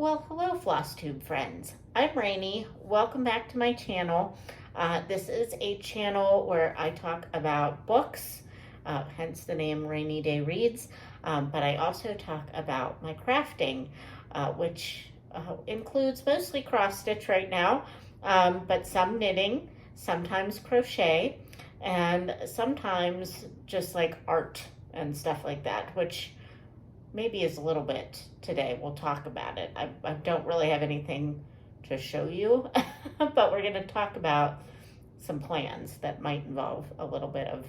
Well, hello Flosstube friends. I'm Rainey. Welcome back to my channel. This is a channel where I talk about books, hence the name Rainy Day Reads, but I also talk about my crafting, which includes mostly cross stitch right now, but some knitting, sometimes crochet, and sometimes just like art and stuff like that, which maybe is a little bit today. We'll talk about it. I don't really have anything to show you, but we're going to talk about some plans that might involve a little bit of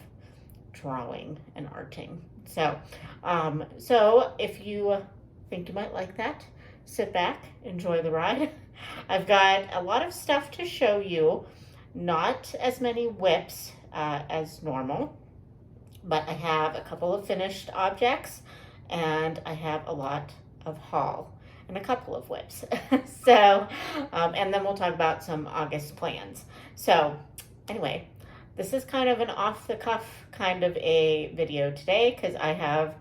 drawing and arting. So if you think you might like that, sit back, enjoy the ride. I've got a lot of stuff to show you, not as many whips as normal, but I have a couple of finished objects, and I have a lot of haul and a couple of whips. And then we'll talk about some August plans. So anyway, this is kind of an off-the-cuff kind of a video today because I have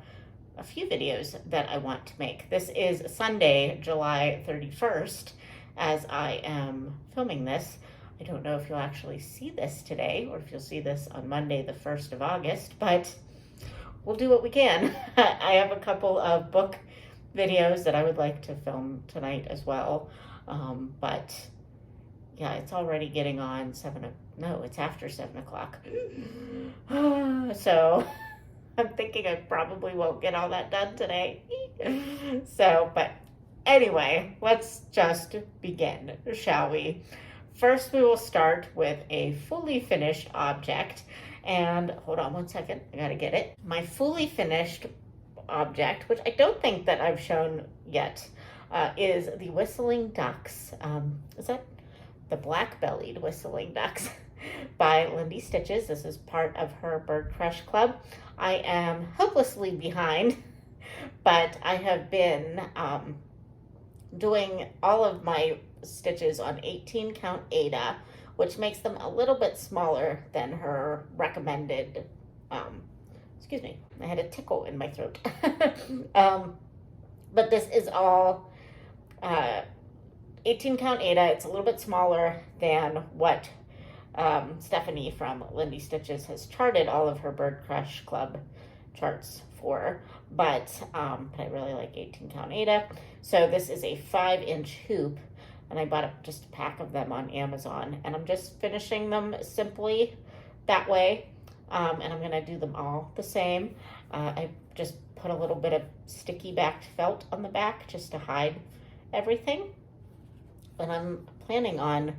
a few videos that I want to make. This is Sunday, July 31st, as I am filming this. I don't know if you'll actually see this today or if you'll see this on Monday, the 1st of August, but we'll do what we can. I have a couple of book videos that I would like to film tonight as well. But yeah, it's already getting on it's after 7 o'clock. So I'm thinking I probably won't get all that done today. But anyway, let's just begin, shall we? First, we will start with a fully finished object. And hold on one second, I gotta get it. My fully finished object, which I don't think that I've shown yet, is the Whistling Ducks. Is that the Black-Bellied Whistling Ducks by Lindy Stitches. This is part of her Bird Crush Club. I am hopelessly behind, but I have been doing all of my stitches on 18 count Ada, which makes them a little bit smaller than her recommended, excuse me, I had a tickle in my throat. But this is all 18 count Ada. It's a little bit smaller than what Stephanie from Lindy Stitches has charted all of her Bird Crush Club charts for, but I really like 18 count Ada. So this is a 5-inch hoop, and I bought just a pack of them on Amazon, and I'm just finishing them simply that way, and I'm going to do them all the same. I just put a little bit of sticky backed felt on the back just to hide everything, and I'm planning on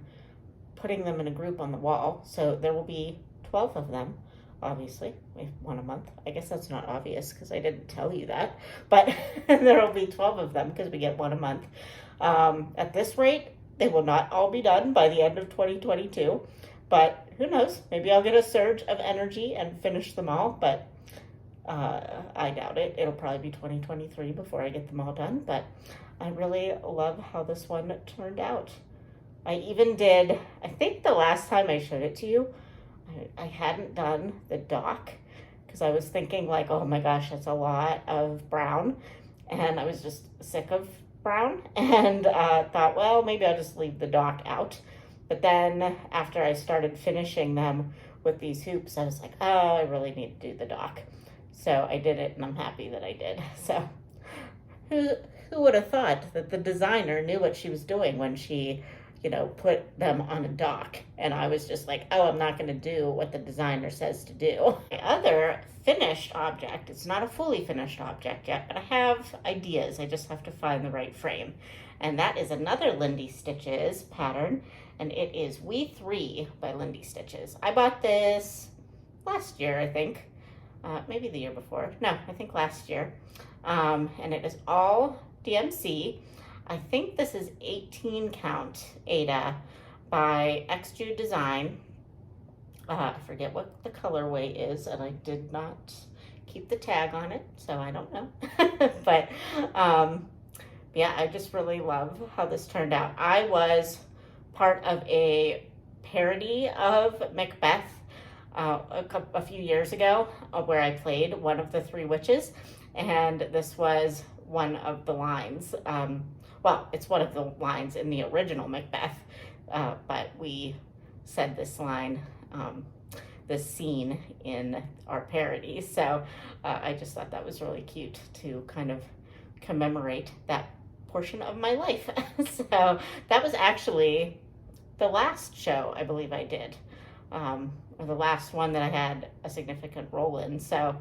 putting them in a group on the wall, so there will be 12 of them. Obviously, we have one a month. I guess that's not obvious because I didn't tell you that, but there will be 12 of them because we get one a month. At this rate, they will not all be done by the end of 2022, but who knows? Maybe I'll get a surge of energy and finish them all, but I doubt it. It'll probably be 2023 before I get them all done, but I really love how this one turned out. I even did, I think the last time I showed it to you, I hadn't done the dock because I was thinking like, oh my gosh, that's a lot of brown, and I was just sick of brown and thought, well, maybe I'll just leave the dock out. But then after I started finishing them with these hoops, I was like, oh, I really need to do the dock. So I did it, and I'm happy that I did. So who would have thought that the designer knew what she was doing when she put them on a dock, and I was just like, oh, I'm not going to do what the designer says to do. My other finished object, it's not a fully finished object yet, but I have ideas. I just have to find the right frame, and that is another Lindy Stitches pattern, and it is We Three by Lindy Stitches. I bought this last year, I think, maybe the year before. No, I think last year, and it is all DMC. I think this is 18 count Ada by XJU Design. I forget what the colorway is, and I did not keep the tag on it, so I don't know. But yeah, I just really love how this turned out. I was part of a parody of Macbeth a few years ago where I played one of the three witches, and this was one of the lines. well, it's one of the lines in the original Macbeth, but we said this line, this scene in our parody. So I just thought that was really cute to kind of commemorate that portion of my life. So that was actually the last show I believe I did, or the last one that I had a significant role in. So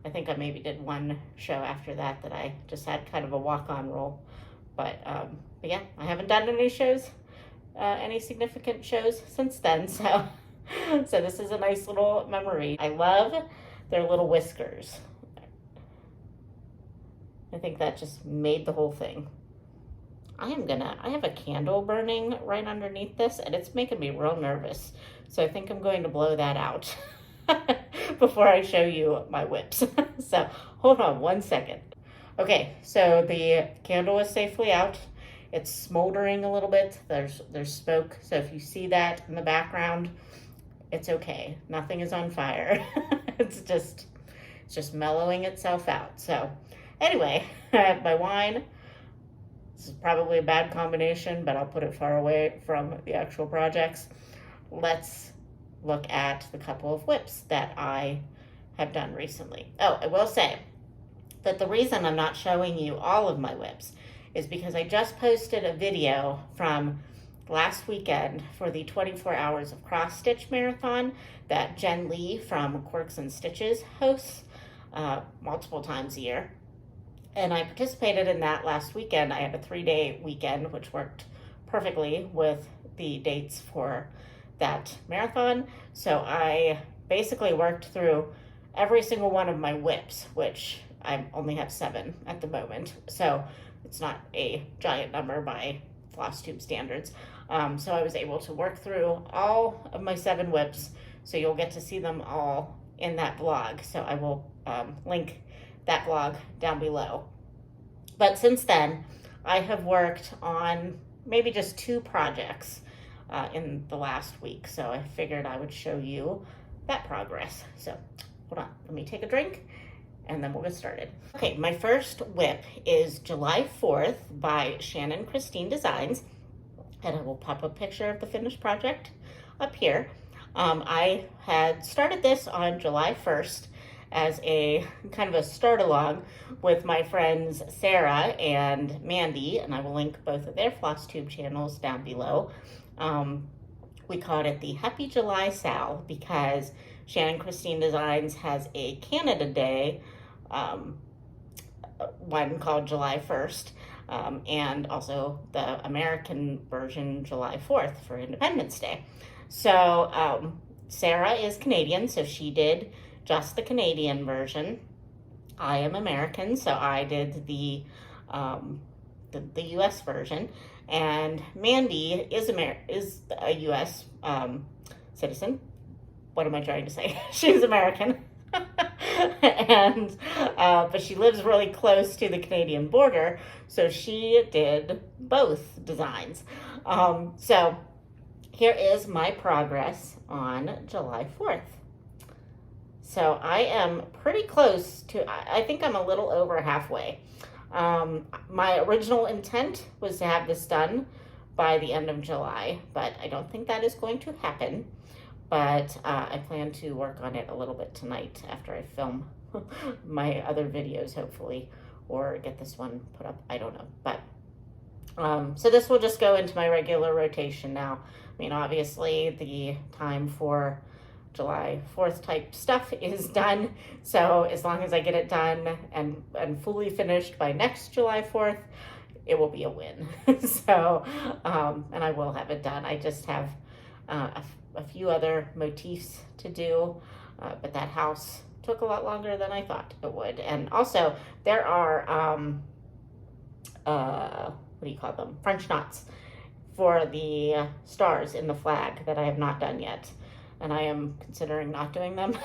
I think I maybe did one show after that I just had kind of a walk-on role. But yeah, I haven't done any shows, any significant shows since then. So this is a nice little memory. I love their little whiskers. I think that just made the whole thing. I have a candle burning right underneath this, and it's making me real nervous. So I think I'm going to blow that out before I show you my whips. So hold on one second. Okay, so the candle is safely out. It's smoldering a little bit. There's smoke. So if you see that in the background, it's okay. Nothing is on fire. It's just mellowing itself out. So anyway, I have my wine. This is probably a bad combination, but I'll put it far away from the actual projects. Let's look at the couple of whips that I have done recently. Oh, I will say that the reason I'm not showing you all of my whips is because I just posted a video from last weekend for the 24 Hours of Cross Stitch Marathon that Jen Lee from Quirks and Stitches hosts multiple times a year. And I participated in that last weekend. I had a 3-day weekend, which worked perfectly with the dates for that marathon. So I basically worked through every single one of my whips, which I only have 7 at the moment. So it's not a giant number by Flosstube standards. So I was able to work through all of my 7 whips. So you'll get to see them all in that vlog. So I will link that vlog down below. But since then, I have worked on maybe just 2 projects in the last week. So I figured I would show you that progress. So hold on, let me take a drink and then we'll get started. Okay, my first whip is July 4th by Shannon Christine Designs. And I will pop a picture of the finished project up here. I had started this on July 1st as a kind of a start along with my friends Sarah and Mandy, and I will link both of their Flosstube channels down below. We called it the Happy July Sal because Shannon Christine Designs has a Canada Day one called July 1st, and also the American version July 4th for Independence Day. So Sarah is Canadian, so she did just the Canadian version. I am American, so I did the U.S. version, and Mandy is a U.S. Citizen. What am I trying to say? She's American, and but she lives really close to the Canadian border, so she did both designs. So here is my progress on July 4th. So I am pretty close to, I think I'm a little over halfway. My original intent was to have this done by the end of July, but I don't think that is going to happen. But I plan to work on it a little bit tonight after I film my other videos, hopefully, or get this one put up. I don't know. But so this will just go into my regular rotation now. I mean, obviously, the time for July 4th type stuff is done. So as long as I get it done and fully finished by next July 4th, it will be a win. So, and I will have it done. I just have a few other motifs to do, but that house took a lot longer than I thought it would. And also there are, what do you call them? French knots for the stars in the flag that I have not done yet. And I am considering not doing them,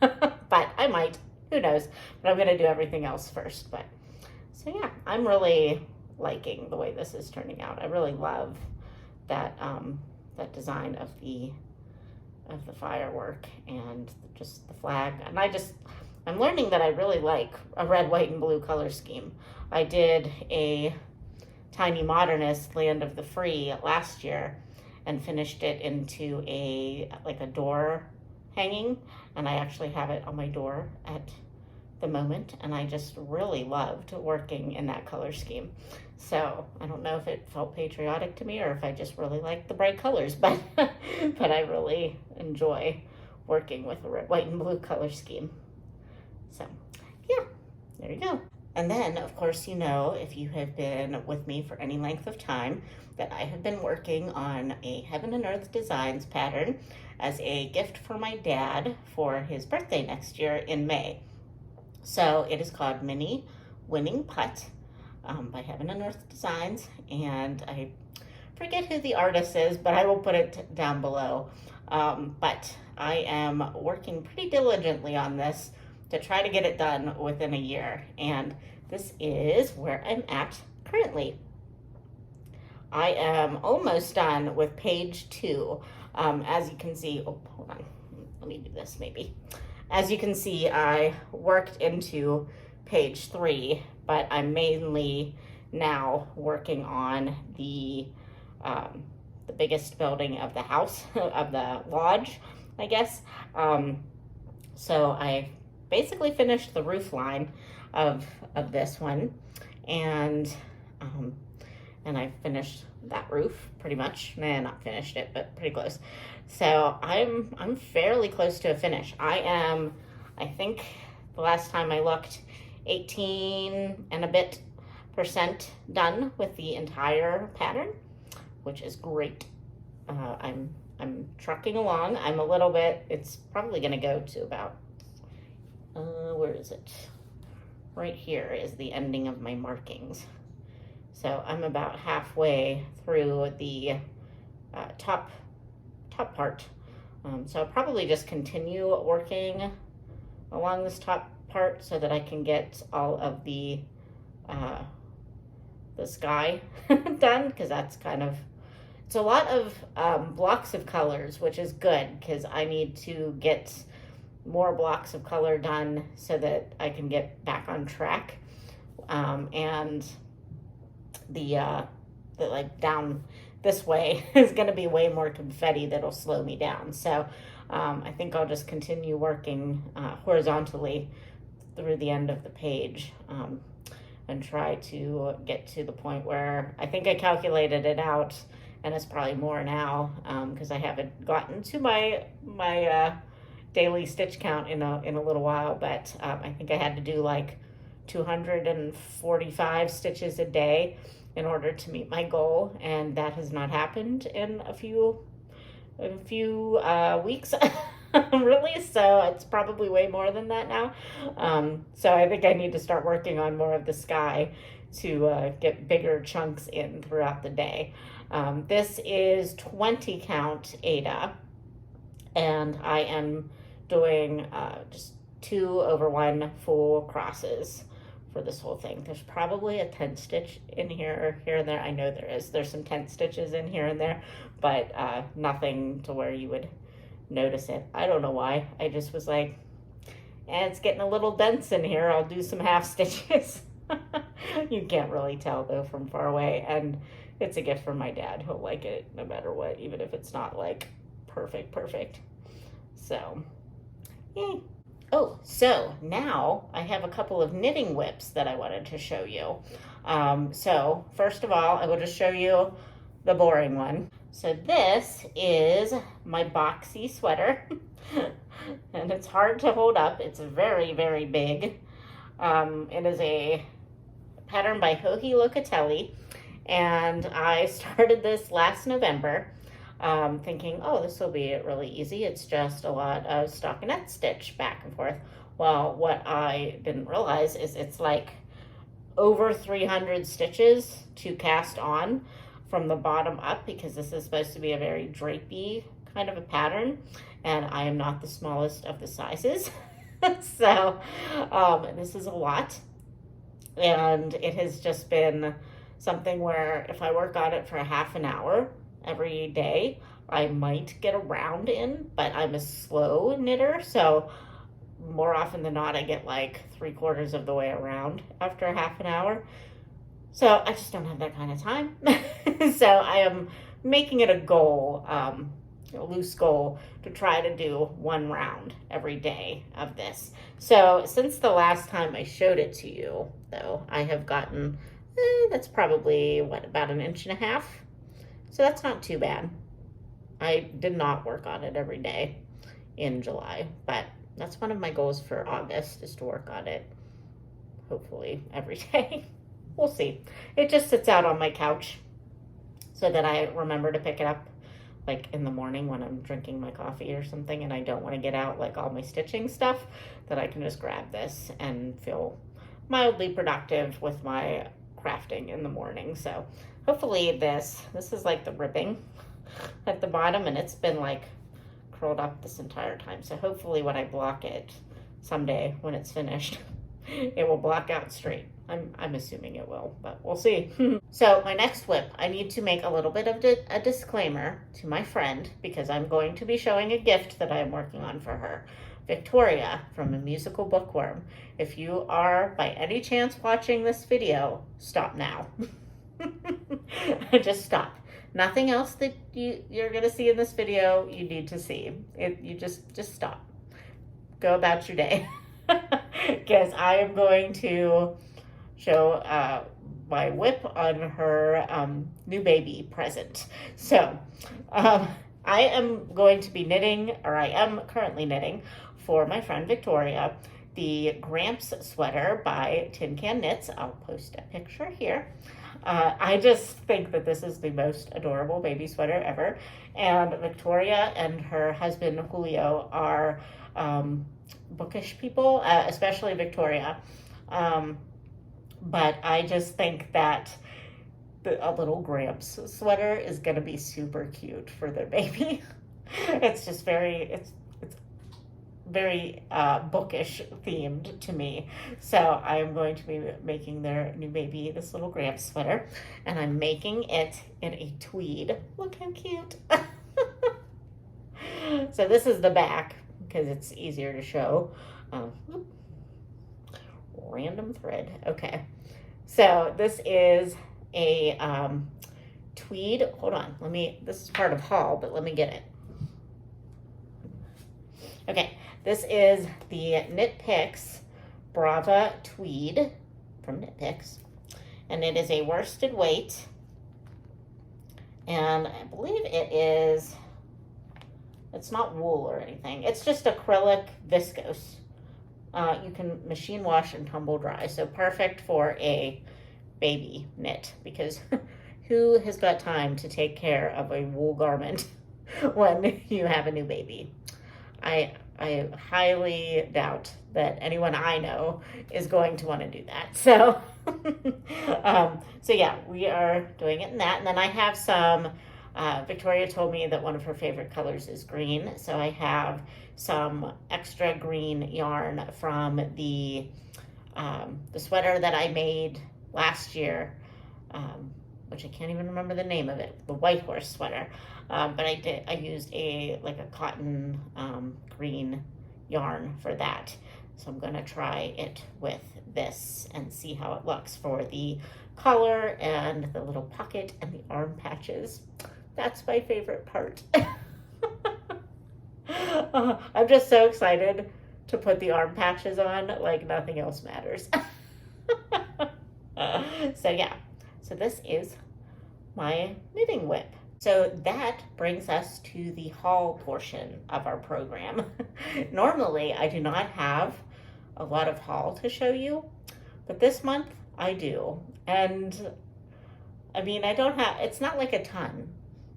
but I might, who knows, but I'm going to do everything else first. But so yeah, I'm really liking the way this is turning out. I really love that, that design of the firework and just the flag. And I'm learning that I really like a red, white, and blue color scheme. I did a Tiny Modernist Land of the Free last year and finished it into a door hanging, and I actually have it on my door at the moment, and I just really loved working in that color scheme. So I don't know if it felt patriotic to me or if I just really like the bright colors, but but I really enjoy working with a red, white, and blue color scheme. So yeah, there you go. And then, of course, you know, if you have been with me for any length of time, that I have been working on a Heaven and Earth Designs pattern as a gift for my dad for his birthday next year in May. So it is called Mini Winning Putt by Heaven and Earth Designs, and I forget who the artist is, but I will put it down below. But I am working pretty diligently on this to try to get it done within a year, and this is where I'm at currently. I am almost done with page 2. As you can see, oh, hold on, let me do this maybe. As you can see, I worked into page 3, but I'm mainly now working on the biggest building of the house, of the lodge, I guess. So I basically finished the roof line of this one, and I finished that roof pretty much. Not finished it, but pretty close. So I'm fairly close to a finish. I think the last time I looked, 18 and a bit % done with the entire pattern, which is great. I'm trucking along. I'm a little bit, it's probably going to go to about, where is it? Right here is the ending of my markings. So I'm about halfway through the top part. So I'll probably just continue working along this top part so that I can get all of the sky done, because that's kind of, it's a lot of blocks of colors, which is good because I need to get more blocks of color done so that I can get back on track. And the like down this way is going to be way more confetti that'll slow me down. So I think I'll just continue working horizontally through the end of the page and try to get to the point where I think I calculated it out, and it's probably more now because I haven't gotten to my daily stitch count in a little while, but I think I had to do like 245 stitches a day in order to meet my goal, and that has not happened in a few weeks really, so it's probably way more than that now. So I think I need to start working on more of the sky to get bigger chunks in throughout the day. This is 20 count Ada, and I am doing just 2 over 1 full crosses for this whole thing. There's probably a 10 stitch in here and there. I know there is. There's some 10 stitches in here and there, but nothing to where you would notice it. I don't know why. I just was like, it's getting a little dense in here. I'll do some half stitches. You can't really tell though from far away, and it's a gift from my dad. He'll like it no matter what, even if it's not like perfect. So, yay. Oh, so now I have a couple of knitting whips that I wanted to show you. So first of all, I will just show you the boring one. So this is my boxy sweater, and it's hard to hold up. It's very, very big. It is a pattern by Joji Locatelli, and I started this last November. Thinking, oh, this will be really easy. It's just a lot of stockinette stitch back and forth. Well, what I didn't realize is it's like over 300 stitches to cast on from the bottom up, because this is supposed to be a very drapey kind of a pattern, and I am not the smallest of the sizes. So this is a lot, and it has just been something where if I work on it for a half an hour every day, I might get a round in, but I'm a slow knitter, so more often than not I get like 3/4 of the way around after a half an hour. So I just don't have that kind of time. So I am making it a goal, a loose goal, to try to do one round every day of this. So since the last time I showed it to you, though, I have gotten, that's probably, what, about 1.5 inches? So that's not too bad. I did not work on it every day in July, but that's one of my goals for August, is to work on it, hopefully, every day. We'll see. It just sits out on my couch so that I remember to pick it up like in the morning when I'm drinking my coffee or something and I don't want to get out like all my stitching stuff, that I can just grab this and feel mildly productive with my crafting in the morning. So hopefully this is like the ribbing at the bottom, and it's been like curled up this entire time. So hopefully when I block it someday when it's finished, it will block out straight. I'm assuming it will, but we'll see. So my next whip, I need to make a little bit of a disclaimer to my friend, because I'm going to be showing a gift that I am working on for her. Victoria from A Musical Bookworm. If you are by any chance watching this video, stop now. Just stop. Nothing else that you're going to see in this video you need to see. You just stop. Go about your day. Because I am going to show my whip on her new baby present. So I am going to be knitting, or I am currently knitting, for my friend Victoria, the Gramps sweater by Tin Can Knits. I'll post a picture here. I just think that this is the most adorable baby sweater ever. And Victoria and her husband Julio are bookish people, especially Victoria. But I just think that a little Gramps sweater is going to be super cute for their baby. It's just it's very bookish themed to me. So I am going to be making their new baby this little Gramps sweater, and I'm making it in a tweed. Look how cute. So this is the back, because it's easier to show. Random thread. Okay. So this is a tweed. Hold on. This is part of haul, but let me get it. Okay. This is the Knit Picks Brava tweed from Knit Picks. And it is a worsted weight. And I believe it's not wool or anything. It's just acrylic viscose. You can machine wash and tumble dry. So perfect for a baby knit, because who has got time to take care of a wool garment when you have a new baby? I highly doubt that anyone I know is going to want to do that. So, so yeah, we are doing it in that. And then I have some, Victoria told me that one of her favorite colors is green. So I have some extra green yarn from the sweater that I made last year, which I can't even remember the name of it, the White Horse sweater. But I used a cotton green yarn for that. So I'm gonna try it with this and see how it looks for the collar and the little pocket and the arm patches. That's my favorite part. I'm just so excited to put the arm patches on, like nothing else matters. So yeah, so this is my knitting whip. So that brings us to the haul portion of our program. Normally, I do not have a lot of haul to show you, but this month I do. And I mean, it's not like a ton,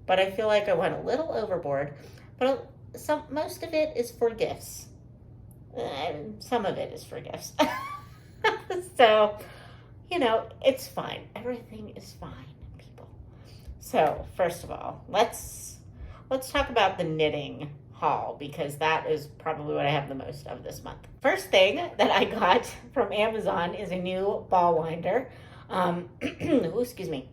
but I feel like I went a little overboard. But most of it is for gifts. Some of it is for gifts. So, it's fine. Everything is fine, people. So, first of all, let's talk about the knitting haul, because that is probably what I have the most of this month. First thing that I got from Amazon is a new ball winder. Ooh, excuse me.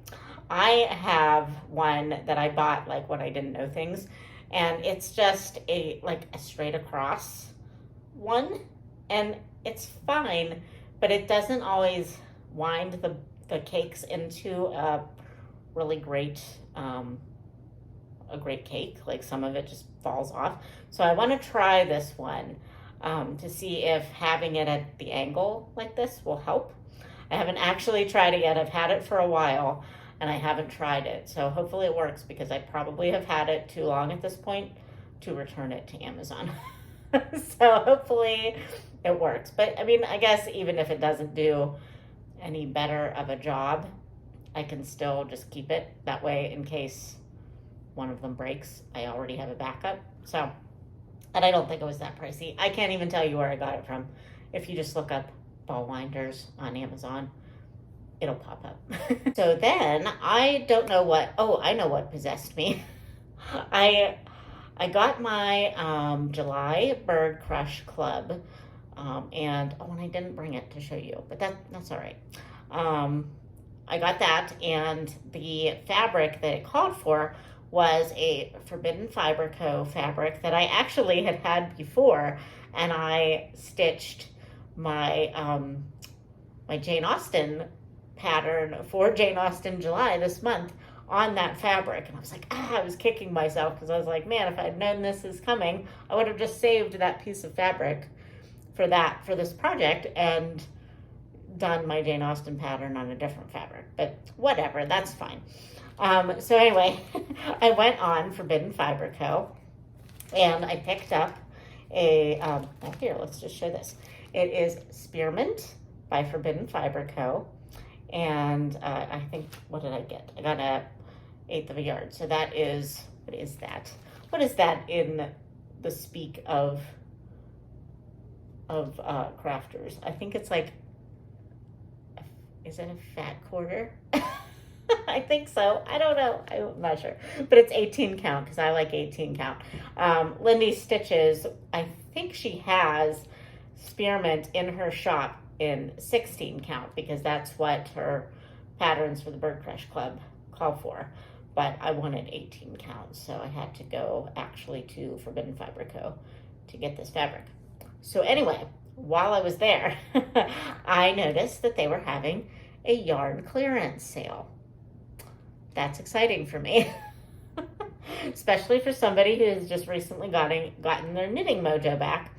I have one that I bought like when I didn't know things, and it's just a straight across one, and it's fine, but it doesn't always wind the cakes into a really great, a great cake. Like some of it just falls off. So I want to try this one to see if having it at the angle like this will help. I haven't actually tried it yet. I've had it for a while and I haven't tried it. So hopefully it works, because I probably have had it too long at this point to return it to Amazon. So hopefully it works. But I mean, I guess even if it doesn't do any better of a job, I can still just keep it that way in case one of them breaks. I already have a backup. So, and I don't think it was that pricey. I can't even tell you where I got it from. If you just look up ball winders on Amazon, it'll pop up. So then I don't know what, oh, I know what possessed me. I got my July Bird Crush Club, and I didn't bring it to show you, but that's all right. I got that, and the fabric that it called for was a Forbidden Fiber Co. fabric that I actually had before, and I stitched my my Jane Austen pattern for Jane Austen July this month on that fabric. And I was like, I was kicking myself, because I was like, man, if I'd known this is coming, I would have just saved that piece of fabric for this project and done my Jane Austen pattern on a different fabric. But whatever, that's fine. So anyway, I went on Forbidden Fiber Co. and I picked up a, here, let's just show this. It is Spearmint by Forbidden Fiber Co. And I think, what did I get? I got a 1/8 of a yard. So that is, what is that? What is that in the speak of crafters? I think it's like, is it a fat quarter? I think so. I don't know. I'm not sure. But it's 18 count, because I like 18 count. Lindy Stitches, I think she has Spearmint in her shop in 16 count, because that's what her patterns for the Bird Crush Club call for. But I wanted 18 count, so I had to go actually to Forbidden Fiber Co. to get this fabric. So anyway, while I was there, I noticed that they were having a yarn clearance sale. That's exciting for me, especially for somebody who has just recently gotten their knitting mojo back.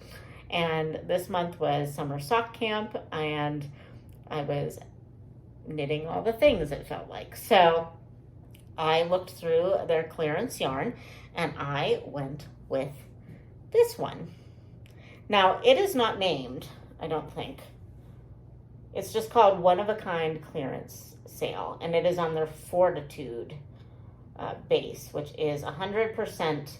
And this month was summer sock camp, and I was knitting all the things, it felt like. So I looked through their clearance yarn, and I went with this one. Now, it is not named, I don't think. It's just called One of a Kind Clearance Sale, and it is on their Fortitude base, which is 100%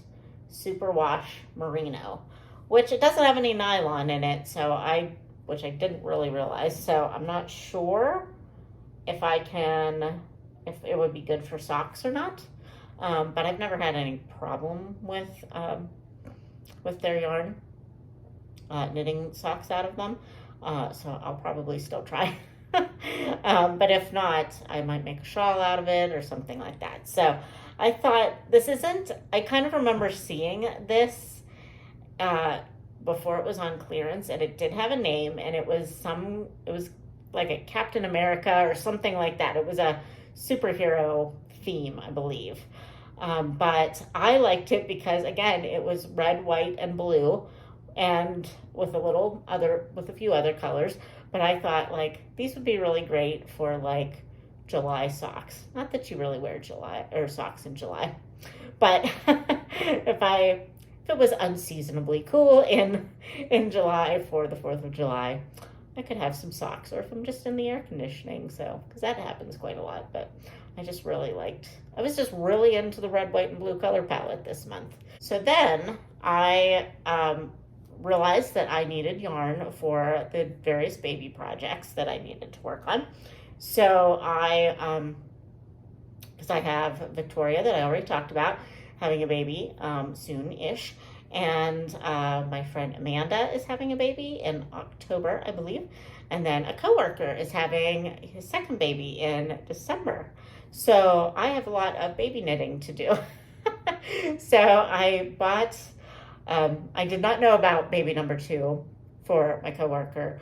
superwash merino, which it doesn't have any nylon in it, which I didn't really realize. So I'm not sure if it would be good for socks or not. But I've never had any problem with their yarn, knitting socks out of them. So I'll probably still try. But if not, I might make a shawl out of it or something like that. So I thought, I kind of remember seeing this before it was on clearance, and it did have a name, and it was like a Captain America or something like that. It was a superhero theme, I believe. But I liked it because, again, it was red, white, and blue, and with a few other colors. But I thought, like, these would be really great for, like, July socks. Not that you really wear socks in July, but if it was unseasonably cool in July for the 4th of July, I could have some socks, or if I'm just in the air conditioning, because that happens quite a lot. But I was just really into the red, white, and blue color palette this month. So then I realized that I needed yarn for the various baby projects that I needed to work on. So because I have Victoria, that I already talked about, having a baby soon-ish, and my friend Amanda is having a baby in October, I believe, and then a coworker is having his second baby in December. So I have a lot of baby knitting to do. So I bought, I did not know about baby number 2 for my coworker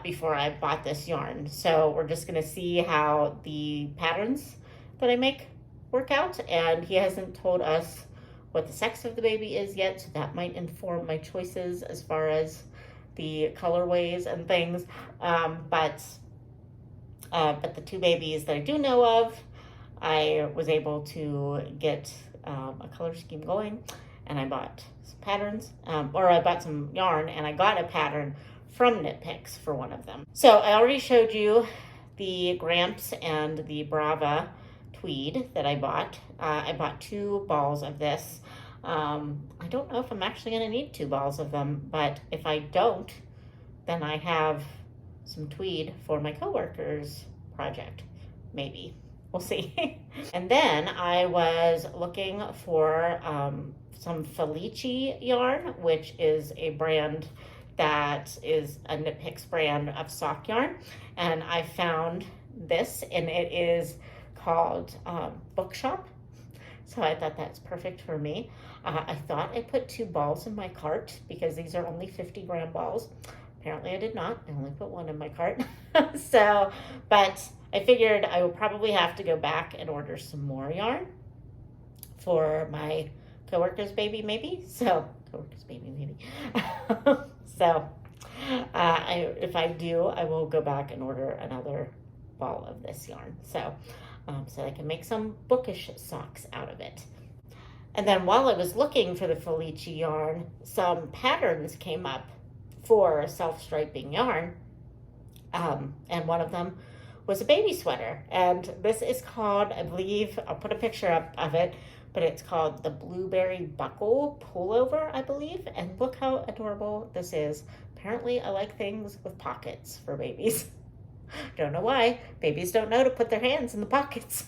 before I bought this yarn. So we're just gonna see how the patterns that I make work out, and he hasn't told us what the sex of the baby is yet, so that might inform my choices as far as the colorways and things. But the two babies that I do know of, I was able to get a color scheme going, and I bought some patterns, or I bought some yarn, and I got a pattern from Knit Picks for one of them. So I already showed you the Gramps and the Brava tweed that I bought. I bought 2 balls of this. I don't know if I'm actually going to need 2 balls of them, but if I don't, then I have some tweed for my coworker's project. Maybe. We'll see. And then I was looking for some Felici yarn, which is a brand that is a Knit Picks brand of sock yarn. And I found this, and it is called Bookshop. So I thought that's perfect for me. I thought I put 2 balls in my cart because these are only 50-gram balls. Apparently I did not. I only put 1 in my cart. So, but I figured I would probably have to go back and order some more yarn for my coworker's baby, maybe. So, coworker's baby, maybe. So, if I do, I will go back and order another ball of this yarn. So I can make some bookish socks out of it. And then while I was looking for the Felici yarn, some patterns came up for self-striping yarn. And one of them was a baby sweater. And this is called, I believe, I'll put a picture up of it, but it's called the Blueberry Buckle Pullover, I believe. And look how adorable this is. Apparently I like things with pockets for babies. Don't know why. Babies don't know to put their hands in the pockets.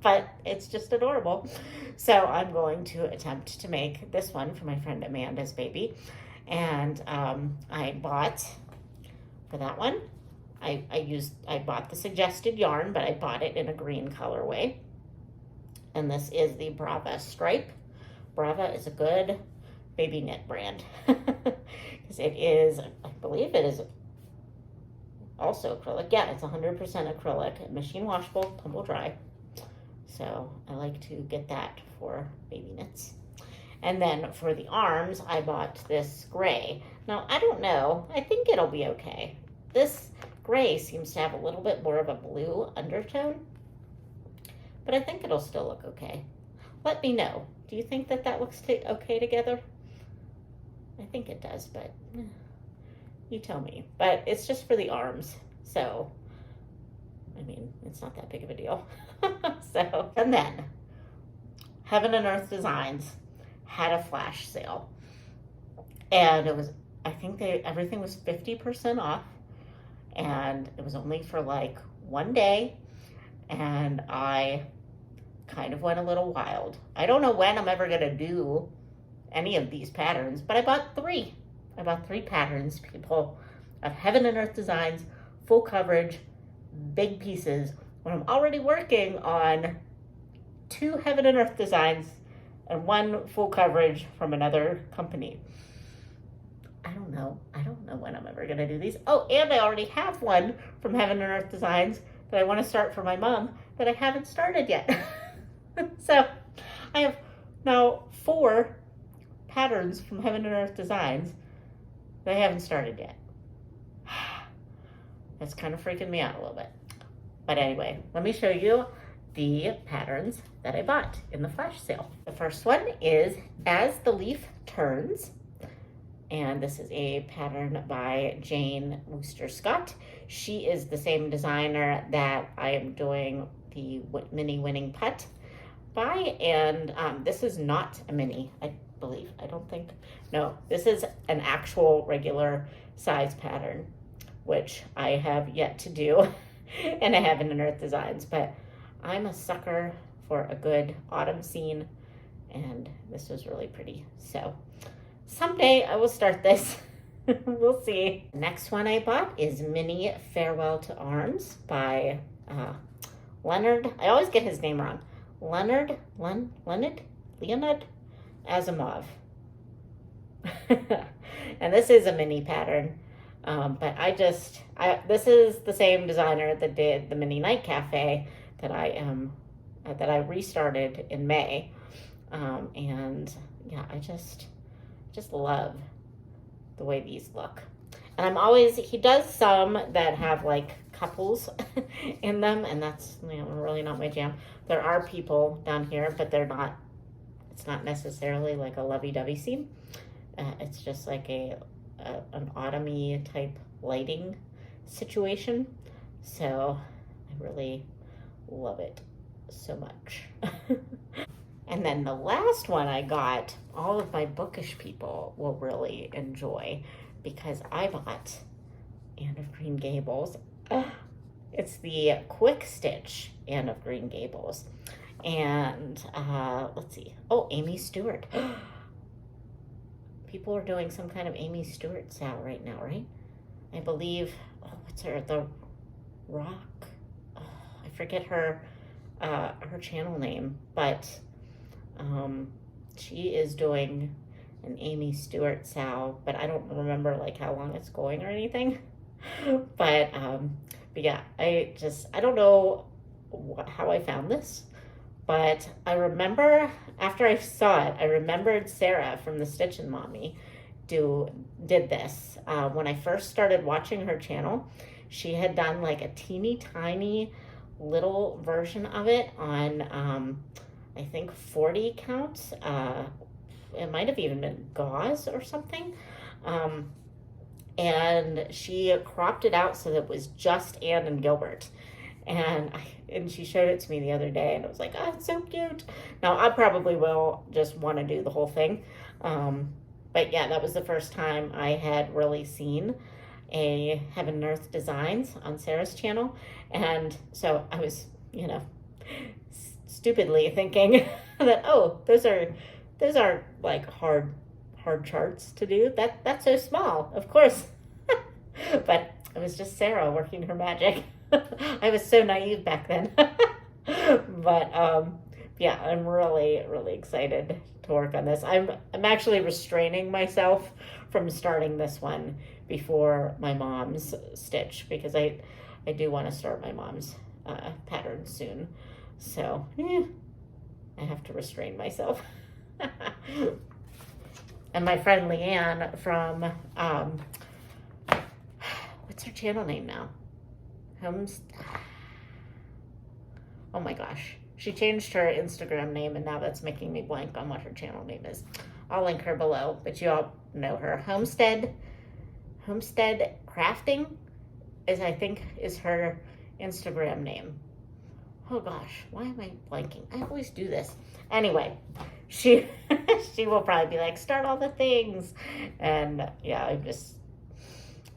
But it's just adorable. So I'm going to attempt to make this one for my friend Amanda's baby. And I bought, for that one, I bought the suggested yarn, but I bought it in a green colorway. And this is the Brava stripe. Brava is a good baby knit brand. Because it is, I believe it is also acrylic. Yeah, it's 100% acrylic, machine washable, tumble dry. So I like to get that for baby knits. And then for the arms, I bought this gray. Now, I don't know. I think it'll be okay. This gray seems to have a little bit more of a blue undertone, but I think it'll still look okay. Let me know. Do you think that that looks okay together? I think it does, but you tell me. But it's just for the arms, so I mean, it's not that big of a deal. So, and then Heaven and Earth Designs had a flash sale, and it was, I think everything was 50% off, and it was only for like 1 day, and I kind of went a little wild. I don't know when I'm ever gonna do any of these patterns, but I bought 3. I bought 3 patterns, people, of Heaven and Earth Designs, full coverage, big pieces, when I'm already working on 2 Heaven and Earth Designs and 1 full coverage from another company. I don't know when I'm ever going to do these. Oh, and I already have one from Heaven and Earth Designs that I want to start for my mom that I haven't started yet. So I have now 4 patterns from Heaven and Earth Designs that I haven't started yet. That's kind of freaking me out a little bit. But anyway, let me show you the patterns that I bought in the flash sale. The first one is As the Leaf Turns. And this is a pattern by Jane Wooster Scott. She is the same designer that I am doing the mini winning putt by. And this is not a mini, I believe. I don't think. No, this is an actual regular size pattern, which I have yet to do. And I have in Earth Designs, but I'm a sucker for a good autumn scene, and this was really pretty. So someday I will start this. We'll see. Next one I bought is Mini Farewell to Arms by Leonard. I always get his name wrong. Leonard Asimov. And this is a mini pattern. But this is the same designer that did the mini night cafe that I restarted in May. And yeah, I just love the way these look. And he does some that have like couples in them, and that's really not my jam. There are people down here, but it's not necessarily like a lovey-dovey scene. It's just like an autumny type lighting situation. So I really love it so much. And then the last one I got, all of my bookish people will really enjoy, because I bought Anne of Green Gables. It's the Quick Stitch Anne of Green Gables. And let's see. Oh, Amy Stewart. People are doing some kind of Amy Stewart sale right now, right? I believe, what's her, The Rock? I forget her channel name, but she is doing an Amy Stewart sale, but I don't remember like how long it's going or anything. But yeah, I don't know how I found this, but I remember after I saw it, I remembered Sarah from the Stitchin' Mommy did this. When I first started watching her channel, she had done like a teeny tiny little version of it on I think 40 counts. It might have even been gauze or something. And she cropped it out so that it was just Anne and Gilbert. And she showed it to me the other day, and I was like, oh, it's so cute. Now, I probably will just want to do the whole thing. But yeah, that was the first time I had really seen a Heaven and Earth Designs on Sarah's channel. And so I was, stupidly thinking that, oh, those are like hard charts to do. That's so small, of course. But it was just Sarah working her magic. I was so naive back then. But yeah, I'm really, really excited to work on this. I'm actually restraining myself from starting this one before my mom's stitch, because I do want to start my mom's pattern soon. So I have to restrain myself. And my friend Leanne from what's her channel name now? Oh my gosh. She changed her Instagram name, and now that's making me blank on what her channel name is. I'll link her below, but you all know her. Homestead Crafting I think is her Instagram name. Oh gosh, why am I blanking? I always do this. Anyway, she will probably be like, start all the things. And yeah,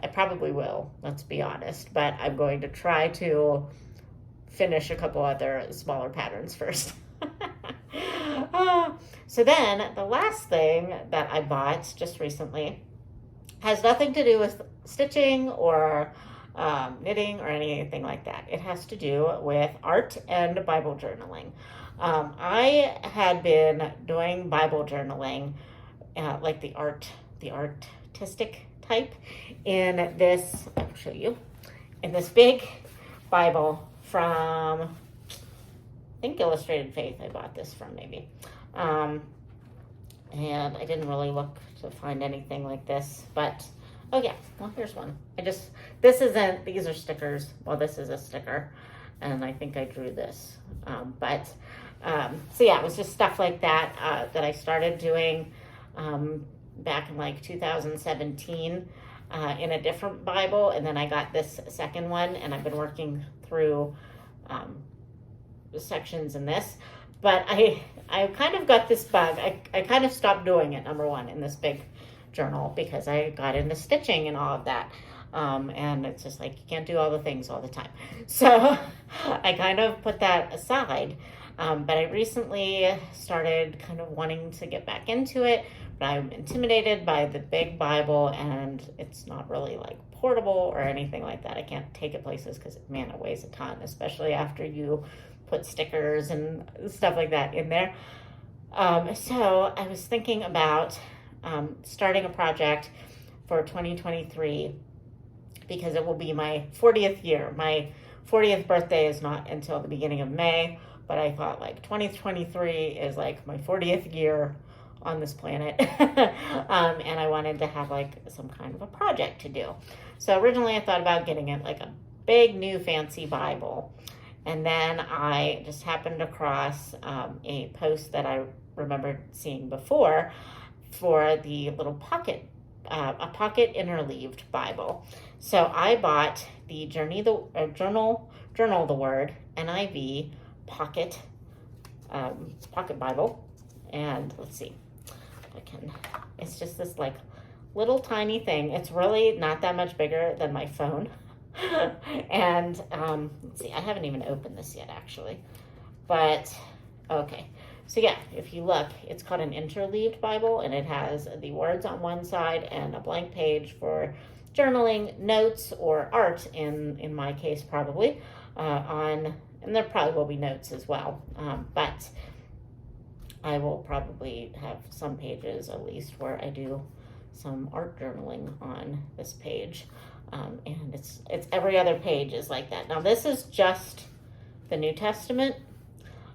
I probably will, let's be honest. But I'm going to try to finish a couple other smaller patterns first. So then the last thing that I bought just recently has nothing to do with stitching or knitting or anything like that. It has to do with art and Bible journaling. I had been doing Bible journaling, like the artistic type, in this, I'll show you, in this big Bible from, I think Illustrated Faith I bought this from maybe. And I didn't really look to find anything like this, but oh yeah, well here's one. These are stickers. Well, this is a sticker, and I think I drew this. So yeah, it was just stuff like that that I started doing back in like 2017 in a different Bible, and then I got this second one, and I've been working through the sections in this. But I kind of got this bug. I kind of stopped doing it, number one, in this big journal, because I got into stitching and all of that. And it's just like, you can't do all the things all the time. So I kind of put that aside. But I recently started kind of wanting to get back into it, but I'm intimidated by the big Bible, and it's not really like portable or anything like that. I can't take it places because, man, it weighs a ton, especially after you put stickers and stuff like that in there. So I was thinking about starting a project for 2023 because it will be my 40th year. My 40th birthday is not until the beginning of May, but I thought like 2023 is like my 40th year on this planet. And I wanted to have like some kind of a project to do. So originally I thought about getting it like a big new fancy Bible. And then I just happened across a post that I remembered seeing before for the little pocket, a pocket interleaved Bible. So I bought the Journal the Word NIV pocket Bible, and let's see, it's just this like little tiny thing. It's really not that much bigger than my phone. And let's see, I haven't even opened this yet actually, but okay. So yeah, if you look, it's called an Interleaved Bible, and it has the words on one side and a blank page for journaling, notes, or art in my case probably, and there probably will be notes as well, but I will probably have some pages at least where I do some art journaling on this page, and it's every other page is like that. Now this is just the New Testament,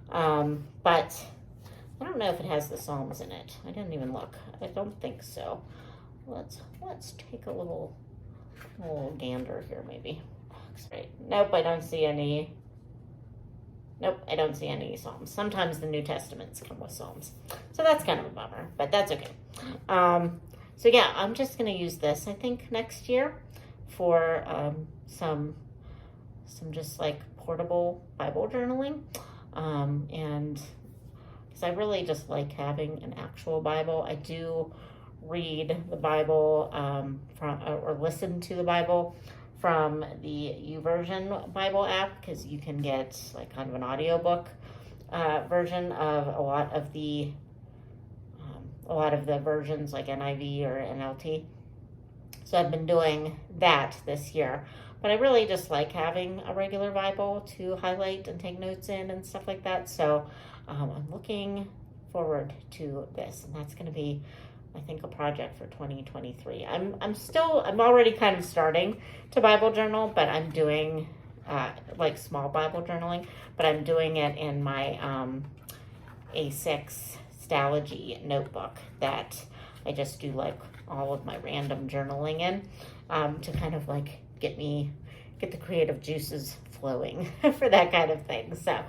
but I don't know if it has the Psalms in it. I didn't even look. I don't think so. Let's take a little gander here maybe. Right. Nope, I don't see any. Nope, I don't see any Psalms. Sometimes the New Testaments come with Psalms. So that's kind of a bummer, but that's okay. So yeah, I'm just going to use this, I think, next year for some just like portable Bible journaling. And because I really just like having an actual Bible. I do read the Bible or listen to the Bible from the YouVersion Bible app, because you can get like kind of an audiobook version of a lot of the versions like NIV or NLT. So I've been doing that this year, but I really just like having a regular Bible to highlight and take notes in and stuff like that. So I'm looking forward to this, and that's going to be, I think, a project for 2023. I'm already kind of starting to Bible journal, but I'm doing like small Bible journaling, but I'm doing it in my A6 Stalogy notebook that I just do like all of my random journaling in, to kind of like get the creative juices flowing for that kind of thing. So,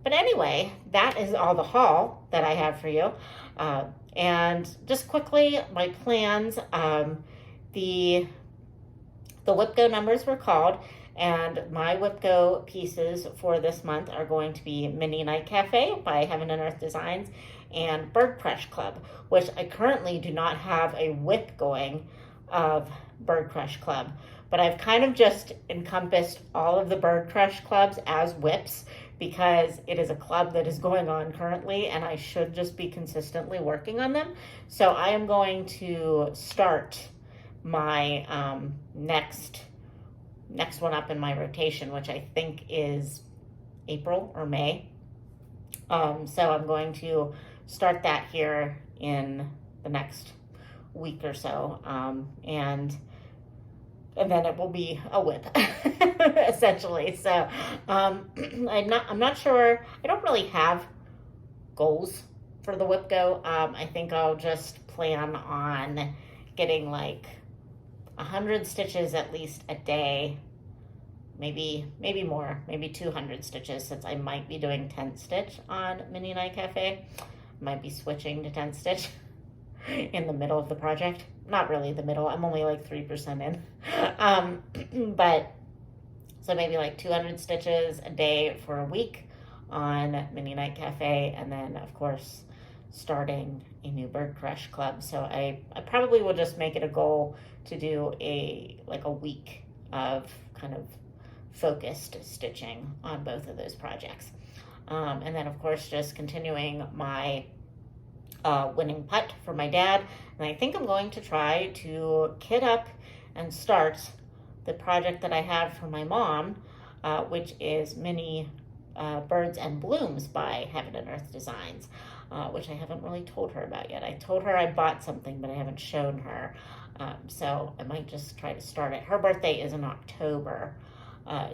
but anyway, that is all the haul that I have for you. And just quickly, my plans, the WIPGO numbers were called, and my WIPGO pieces for this month are going to be Mini Night Cafe by Heaven and Earth Designs and Bird Crush Club, which I currently do not have a WIP going of Bird Crush Club, but I've kind of just encompassed all of the Bird Crush clubs as WIPs, because it is a club that is going on currently, and I should just be consistently working on them. So I am going to start my next one up in my rotation, which I think is April or May. So I'm going to start that here in the next week or so, and then it will be a WIP, essentially. So I'm not sure. I don't really have goals for the WIPGO. I think I'll just plan on getting like 100 stitches at least a day, maybe more, maybe 200 stitches, since I might be doing 10 stitch on Mini Night Cafe. Might be switching to 10 stitch in the middle of the project. Not really the middle, I'm only like 3% in. But so maybe like 200 stitches a day for a week on Mini Night Cafe, and then of course starting a new Bird Crush Club. So I probably will just make it a goal to do a week of kind of focused stitching on both of those projects. And then of course just continuing my winning putt for my dad. And I think I'm going to try to kit up and start the project that I have for my mom, which is mini Birds and Blooms by Heaven and Earth Designs, which I haven't really told her about yet. I told her I bought something, but I haven't shown her. So I might just try to start it. Her birthday is in October.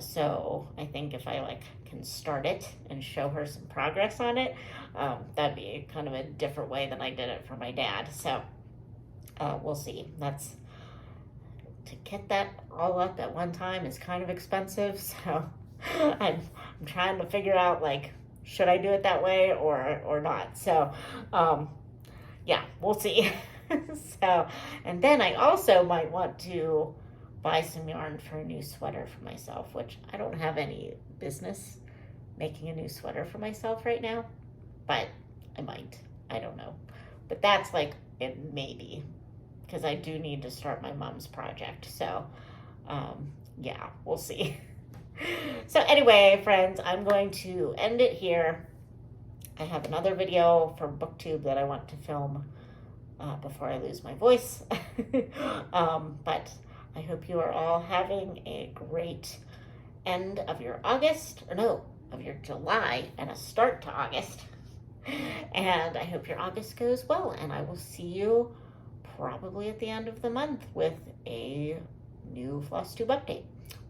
So I think if I can start it and show her some progress on it, that'd be kind of a different way than I did it for my dad. So we'll see. To get that all up at one time is kind of expensive. So I'm trying to figure out should I do it that way or not. So yeah, we'll see. So, and then I also might want to buy some yarn for a new sweater for myself, which I don't have any business making a new sweater for myself right now, but I might. I don't know. But that's it maybe, because I do need to start my mom's project. So yeah, we'll see. So anyway, friends, I'm going to end it here. I have another video for BookTube that I want to film before I lose my voice. But I hope you are all having a great end of your August, or no, of your July, and a start to August. And I hope your August goes well, and I will see you probably at the end of the month with a new Flosstube update.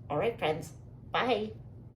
All right, friends, bye.